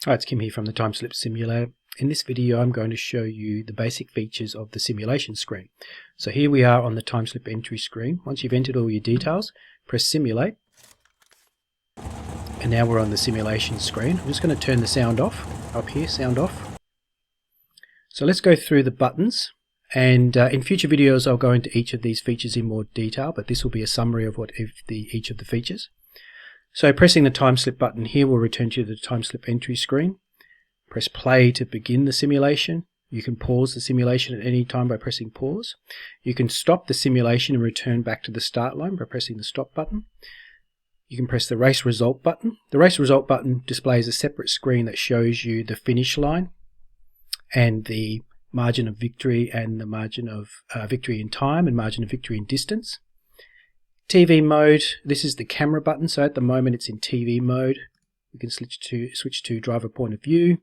Hi, it's Kim here from the TimeSlip Simulator. In this video I'm going to show you the basic features of the simulation screen. So here we are on the TimeSlip entry screen. Once you've entered all your details, press Simulate. And now we're on the simulation screen. I'm just going to turn the sound off. Up here, sound off. So let's go through the buttons. And in future videos I'll go into each of these features in more detail, but this will be a summary of each of the features. So pressing the TimeSlip button here will return to the TimeSlip entry screen. Press play to begin the simulation. You can pause the simulation at any time by pressing pause. You can stop the simulation and return back to the start line by pressing the stop button. You can press the race result button. The race result button displays a separate screen that shows you the finish line and the margin of victory and the margin of victory in time and margin of victory in distance. TV mode, this is the camera button, so at the moment it's in TV mode. You can switch to driver point of view,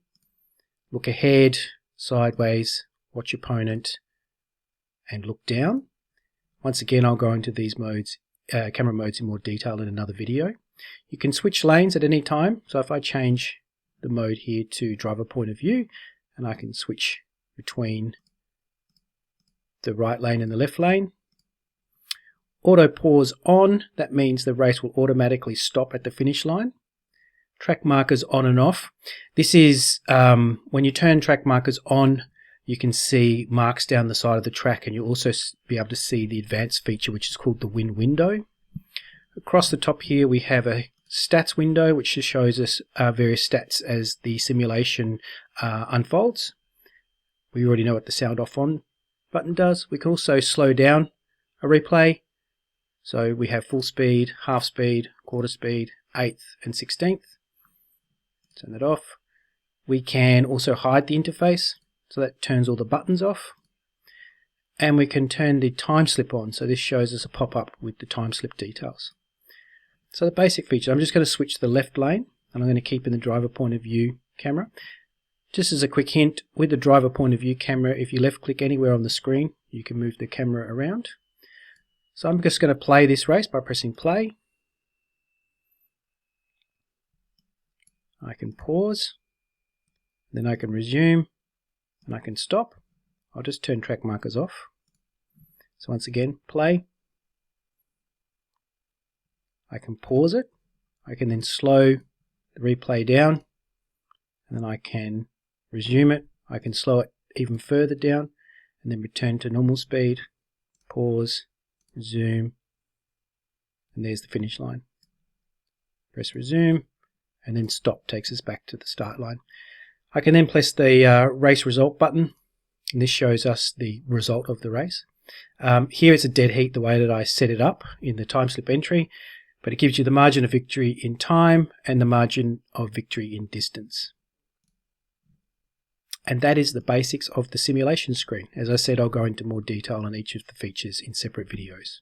look ahead, sideways, watch opponent, and look down. Once again, I'll go into these modes, camera modes in more detail in another video. You can switch lanes at any time, so if I change the mode here to driver point of view, and I can switch between the right lane and the left lane. Auto pause on, that means the race will automatically stop at the finish line. Track markers on and off. This is when you turn track markers on, you can see marks down the side of the track, and you'll also be able to see the advanced feature, which is called the win window. Across the top here we have a stats window, which just shows us various stats as the simulation unfolds. We already know what the sound off on button does. We can also slow down a replay. So we have full speed, half speed, quarter speed, eighth and 16th. Turn that off. We can also hide the interface, so that turns all the buttons off. And we can turn the time slip on, so this shows us a pop-up with the time slip details. So the basic feature, I'm just going to switch to the left lane, and I'm going to keep in the driver point of view camera. Just as a quick hint, with the driver point of view camera, if you left click anywhere on the screen, you can move the camera around. So I'm just going to play this race by pressing play. I can pause, then I can resume, and I can stop. I'll just turn track markers off. So once again, play. I can pause it. I can then slow the replay down, and then I can resume it. I can slow it even further down, and then return to normal speed, pause, resume, and there's the finish line. Press resume, and then stop takes us back to the start line. I can then press the race result button, and this shows us the result of the race. Here it's a dead heat the way that I set it up in the TimeSlip entry, but it gives you the margin of victory in time and the margin of victory in distance. And that is the basics of the simulation screen. As I said, I'll go into more detail on each of the features in separate videos.